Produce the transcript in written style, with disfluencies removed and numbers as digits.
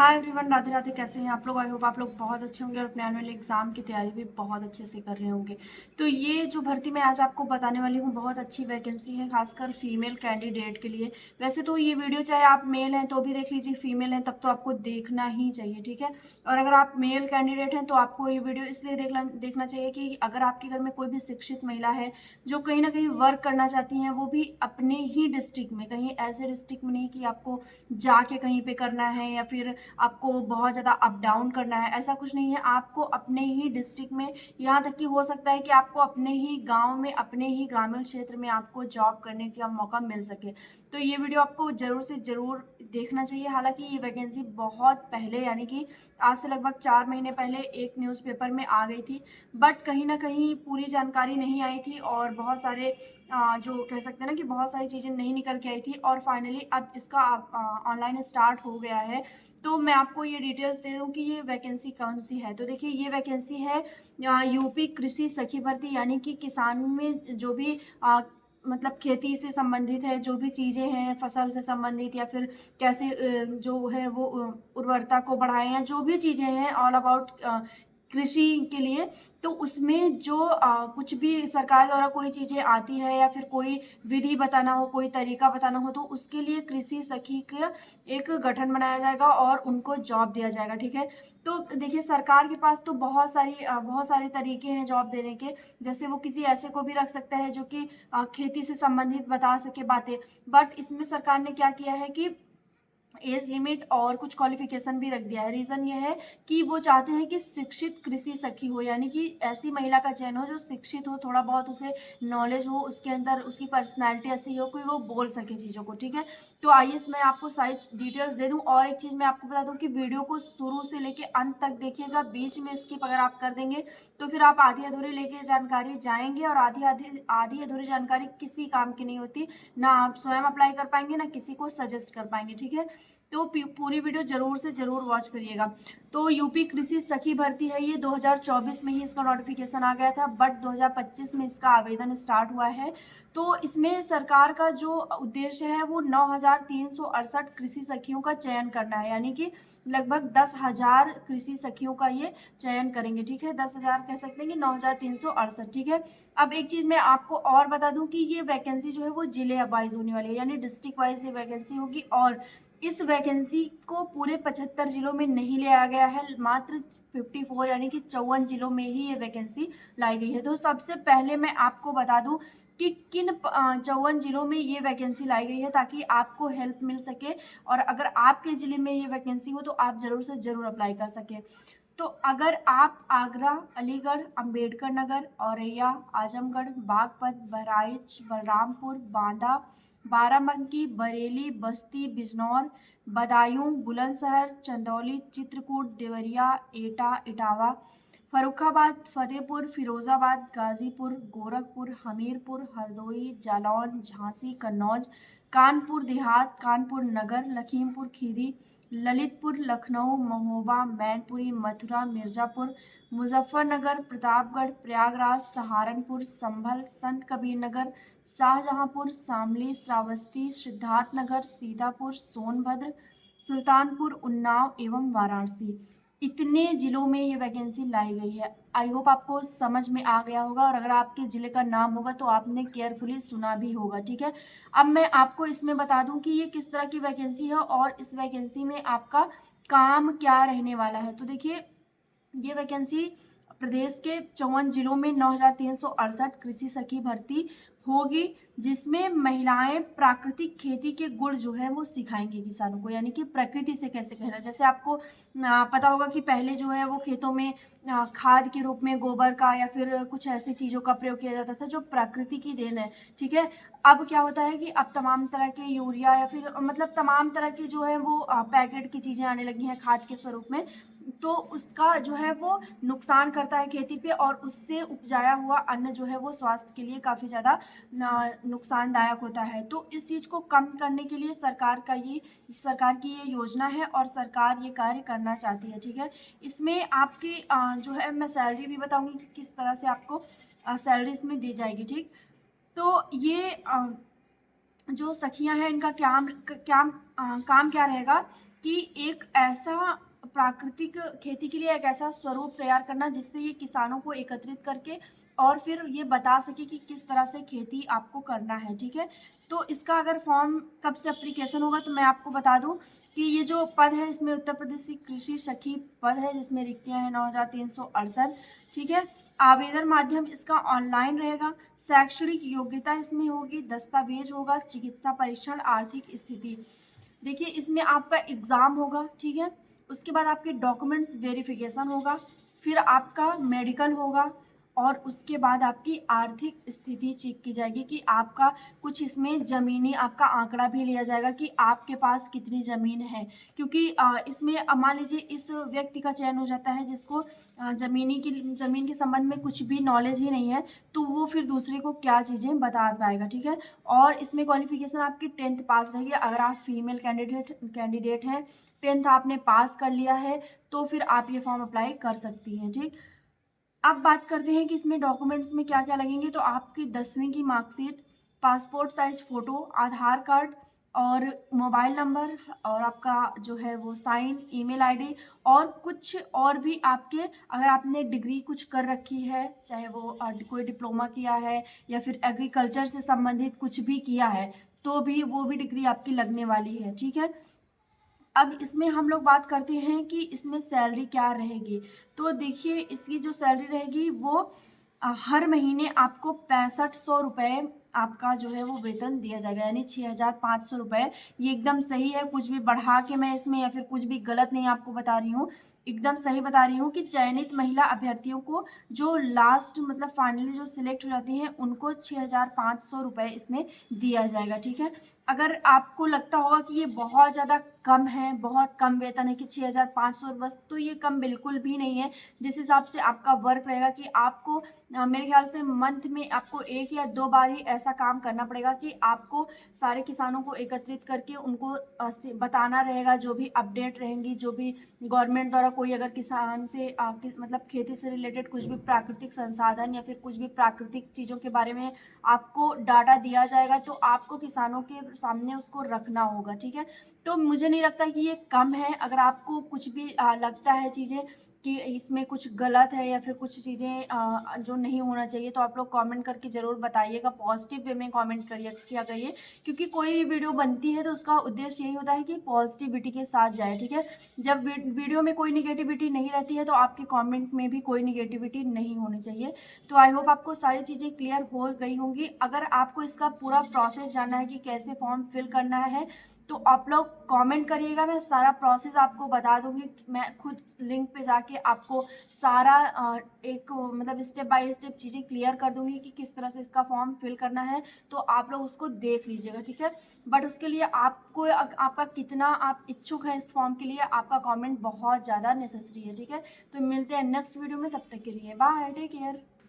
Hi everyone, Radhe Radhe. कैसे हैं आप लोग? आई होप आप लोग बहुत अच्छे होंगे और अपने आने वाले एग्जाम की तैयारी भी बहुत अच्छे से कर रहे होंगे। तो ये जो भर्ती मैं आज आपको बताने वाली हूँ, बहुत अच्छी वैकेंसी है, खासकर फीमेल कैंडिडेट के लिए। वैसे तो ये वीडियो चाहे आप मेल हैं तो भी देख लीजिए, फीमेल हैं तब तो आपको देखना ही चाहिए, ठीक है। और अगर आप मेल कैंडिडेट हैं तो आपको ये वीडियो इसलिए देखना चाहिए कि अगर आपके घर में कोई भी शिक्षित महिला है जो कहीं ना कहीं वर्क करना चाहती हैं, वो भी अपने ही डिस्ट्रिक्ट में, कहीं ऐसे डिस्ट्रिक्ट में नहीं कि आपको जाके कहीं पे करना है या फिर आपको बहुत ज़्यादा अप डाउन करना है, ऐसा कुछ नहीं है। आपको अपने ही डिस्ट्रिक्ट में, यहाँ तक कि हो सकता है कि आपको अपने ही गांव में, अपने ही ग्रामीण क्षेत्र में आपको जॉब करने का मौका मिल सके। तो ये वीडियो आपको ज़रूर से ज़रूर देखना चाहिए। हालांकि ये वैकेंसी बहुत पहले, यानी कि आज से लगभग 4 महीने पहले एक न्यूज़पेपर में आ गई थी, बट कहीं ना कहीं पूरी जानकारी नहीं आई थी और बहुत सारे जो कह सकते हैं ना कि बहुत सारी चीज़ें नहीं निकल के आई थी, और फाइनली अब इसका ऑनलाइन स्टार्ट हो गया है। तो मैं आपको ये डिटेल्स दे दूं कि ये वैकेंसी कौन सी है। तो देखिए, ये वैकेंसी है यूपी कृषि सखी भर्ती, यानी कि किसान में जो भी मतलब खेती से संबंधित है, जो भी चीज़ें हैं फसल से संबंधित, या फिर कैसे जो है वो उर्वरता को बढ़ाएं, या जो भी चीज़ें हैं ऑल अबाउट कृषि के लिए। तो उसमें जो कुछ भी सरकार द्वारा कोई चीज़ें आती है या फिर कोई विधि बताना हो, कोई तरीका बताना हो, तो उसके लिए कृषि सखी का एक गठन बनाया जाएगा और उनको जॉब दिया जाएगा, ठीक है। तो देखिए, सरकार के पास तो बहुत सारे तरीके हैं जॉब देने के। जैसे वो किसी ऐसे को भी रख सकता है जो कि खेती से संबंधित बता सके बातें, बट इसमें सरकार ने क्या किया है कि एज लिमिट और कुछ क्वालिफिकेशन भी रख दिया है। रीज़न ये है कि वो चाहते हैं कि शिक्षित कृषि सखी हो, यानी कि ऐसी महिला का चयन हो जो शिक्षित हो, थोड़ा बहुत उसे नॉलेज हो, उसके अंदर उसकी पर्सनैलिटी ऐसी हो कि वो बोल सके चीज़ों को, ठीक है। तो आइए मैं आपको सारी डिटेल्स दे दूं। और एक चीज़ मैं आपको बता दूं कि वीडियो को शुरू से लेके अंत तक देखिएगा। बीच में स्किप अगर आप कर देंगे तो फिर आप आधी अधूरी लेके जानकारी जाएंगे, और आधी आधी आधी अधूरी जानकारी किसी काम की नहीं होती। ना आप स्वयं अप्लाई कर पाएंगे, ना किसी को सजेस्ट कर पाएंगे, ठीक है। तो पूरी वीडियो जरूर से जरूर वॉच करिएगा। तो यूपी कृषि सखी भर्ती है, ये 2024 में ही इसका नोटिफिकेशन आ गया था, बट 2025 में इसका आवेदन स्टार्ट हुआ है। तो इसमें सरकार का जो उद्देश्य है वो 9,368 कृषि सखियों का चयन करना है, यानी कि लगभग 10,000 कृषि सखियों का ये चयन करेंगे, ठीक है। 10,000 कह सकते हैं कि 9,368, ठीक है। अब एक चीज मैं आपको और बता दूं कि ये वैकेंसी जो है वो जिले वाइज होने वाली है, यानी डिस्ट्रिक्ट वाइज ये वैकेंसी होगी। और इस वैकेंसी को पूरे 75 जिलों में नहीं लिया गया है, मात्र 54 यानी कि 54 जिलों में ही ये वैकेंसी लाई गई है। तो सबसे पहले मैं आपको बता दूं कि किन 54 जिलों में ये वैकेंसी लाई गई है, ताकि आपको हेल्प मिल सके, और अगर आपके जिले में ये वैकेंसी हो तो आप जरूर से जरूर अप्लाई कर सके। तो अगर आप आगरा, अलीगढ़, अंबेडकर नगर, औरैया, आजमगढ़, बागपत, बहराइच, बलरामपुर, बांदा, बाराबंकी, बरेली, बस्ती, बिजनौर, बदायूं, बुलंदशहर, चंदौली, चित्रकूट, देवरिया, एटा, इटावा, फर्रुखाबाद, फतेहपुर, फिरोजाबाद, गाजीपुर, गोरखपुर, हमीरपुर, हरदोई, जालौन, झांसी, कन्नौज, कानपुर देहात, कानपुर नगर, लखीमपुर खीरी, ललितपुर, लखनऊ, महोबा, मैनपुरी, मथुरा, मिर्जापुर, मुजफ्फरनगर, प्रतापगढ़, प्रयागराज, सहारनपुर, संभल, संत कबीर नगर, शाहजहांपुर, शामली, श्रावस्ती, सिद्धार्थनगर, सीतापुर, सोनभद्र, सुल्तानपुर, उन्नाव एवं वाराणसी। इतने जिलों में ये वैकेंसी लाई गई है। आई होप आपको समझ में आ गया होगा, और अगर आपके जिले का नाम होगा तो आपने केयरफुली सुना भी होगा, ठीक है। अब मैं आपको इसमें बता दूं कि ये किस तरह की वैकेंसी है और इस वैकेंसी में आपका काम क्या रहने वाला है। तो देखिए, ये वैकेंसी प्रदेश के 54 जिलों में 9,368 कृषि सखी भर्ती होगी, जिसमें महिलाएं प्राकृतिक खेती के गुण जो है वो सिखाएंगी किसानों को, यानी कि प्रकृति से कैसे कहना। जैसे आपको पता होगा कि पहले जो है वो खेतों में खाद के रूप में गोबर का या फिर कुछ ऐसी चीजों का प्रयोग किया जाता था जो प्रकृति की देन है, ठीक है। अब क्या होता है कि अब तमाम तरह के यूरिया या फिर मतलब तमाम तरह की जो है वो पैकेट की चीजें आने लगी हैं खाद के स्वरूप में। तो उसका जो है वो नुकसान करता है खेती पे, और उससे उपजाया हुआ अन्न जो है वो स्वास्थ्य के लिए काफ़ी ज़्यादा नुकसानदायक होता है। तो इस चीज़ को कम करने के लिए सरकार की ये योजना है, और सरकार ये कार्य करना चाहती है, ठीक है। इसमें आपकी जो है मैं सैलरी भी बताऊंगी कि किस तरह से आपको सैलरी इसमें दी जाएगी, ठीक। तो ये जो सखियां हैं इनका काम क्या रहेगा कि एक ऐसा प्राकृतिक खेती के लिए एक ऐसा स्वरूप तैयार करना जिससे ये किसानों को एकत्रित करके और फिर ये बता सके कि किस तरह से खेती आपको करना है, ठीक है। तो इसका अगर फॉर्म कब से अप्लीकेशन होगा तो मैं आपको बता दूं कि ये जो पद है इसमें उत्तर प्रदेश की कृषि सखी पद है जिसमें रिक्तियां हैं 9368, ठीक है। आवेदन माध्यम इसका ऑनलाइन रहेगा। शैक्षणिक योग्यता इसमें होगी, दस्तावेज होगा, चिकित्सा परीक्षण, आर्थिक स्थिति। देखिए इसमें आपका एग्ज़ाम होगा, ठीक है। उसके बाद आपके डॉक्यूमेंट्स वेरिफिकेशन होगा, फिर आपका मेडिकल होगा और उसके बाद आपकी आर्थिक स्थिति चेक की जाएगी कि आपका कुछ इसमें ज़मीनी आपका आंकड़ा भी लिया जाएगा कि आपके पास कितनी ज़मीन है। क्योंकि इसमें मान लीजिए इस व्यक्ति का चयन हो जाता है जिसको ज़मीन के संबंध में कुछ भी नॉलेज ही नहीं है, तो वो फिर दूसरे को क्या चीज़ें बता पाएगा, ठीक है। और इसमें क्वालिफिकेशन आपकी 10th पास रहेगी। अगर आप फीमेल कैंडिडेट हैं, 10th आपने पास कर लिया है तो फिर आप ये फॉर्म अप्लाई कर सकती हैं, ठीक। अब बात करते हैं कि इसमें डॉक्यूमेंट्स में क्या क्या लगेंगे। तो आपकी 10वीं की मार्कशीट, पासपोर्ट साइज फ़ोटो, आधार कार्ड और मोबाइल नंबर और आपका जो है वो साइन, ईमेल आईडी और कुछ और भी आपके, अगर आपने डिग्री कुछ कर रखी है, चाहे वो कोई डिप्लोमा किया है या फिर एग्रीकल्चर से संबंधित कुछ भी किया है, तो भी वो भी डिग्री आपकी लगने वाली है, ठीक है। अब इसमें हम लोग बात करते हैं कि इसमें सैलरी क्या रहेगी। तो देखिए इसकी जो सैलरी रहेगी वो हर महीने आपको 6500 रुपये आपका जो है वो वेतन दिया जाएगा, यानी 6500 रुपये। ये एकदम सही है, कुछ भी बढ़ा के मैं इसमें या फिर कुछ भी गलत नहीं आपको बता रही हूँ, एकदम सही बता रही हूँ कि चयनित महिला अभ्यर्थियों को जो लास्ट मतलब फाइनली जो सिलेक्ट हो जाती हैं उनको 6500 रुपये इसमें दिया जाएगा, ठीक है। अगर आपको लगता होगा कि ये बहुत ज़्यादा कम है, बहुत कम वेतन है कि 6500 बस, तो ये कम बिल्कुल भी नहीं है। जिस हिसाब से आपका वर्क रहेगा कि आपको मेरे ख्याल से मंथ में आपको 1 या 2 बार ही ऐसा काम करना पड़ेगा कि आपको सारे किसानों को एकत्रित करके उनको बताना रहेगा, जो भी अपडेट रहेंगी, जो भी गवर्नमेंट द्वारा कोई अगर किसान से मतलब खेती से रिलेटेड कुछ भी प्राकृतिक संसाधन या फिर कुछ भी प्राकृतिक चीज़ों के बारे में आपको डाटा दिया जाएगा तो आपको किसानों के सामने उसको रखना होगा, ठीक है। तो मुझे नहीं लगता कि ये कम है। अगर आपको कुछ भी लगता है चीज़ें कि इसमें कुछ गलत है या फिर कुछ चीज़ें जो नहीं होना चाहिए, तो आप लोग कमेंट करके ज़रूर बताइएगा, पॉजिटिव वे में कमेंट किया करिए। क्योंकि कोई भी वीडियो बनती है तो उसका उद्देश्य यही होता है कि पॉजिटिविटी के साथ जाए, ठीक है। जब वीडियो में कोई निगेटिविटी नहीं रहती है तो आपके कमेंट में भी कोई निगेटिविटी नहीं होनी चाहिए। तो आई होप आपको सारी चीज़ें क्लियर हो गई होंगी। अगर आपको इसका पूरा प्रोसेस जानना है कि कैसे फॉर्म फिल करना है तो आप लोग कमेंट करिएगा, मैं सारा प्रोसेस आपको बता दूंगी। मैं खुद लिंक पे जाके आपको सारा एक मतलब स्टेप बाय स्टेप चीज़ें क्लियर कर दूंगी कि किस तरह से इसका फॉर्म फिल करना है, तो आप लोग उसको देख लीजिएगा, ठीक है। बट उसके लिए आपको आपका कितना आप इच्छुक हैं इस फॉर्म के लिए, आपका कमेंट बहुत ज़्यादा नेसेसरी है, ठीक है। तो मिलते हैं नेक्स्ट वीडियो में, तब तक के लिए बाय, टेक केयर।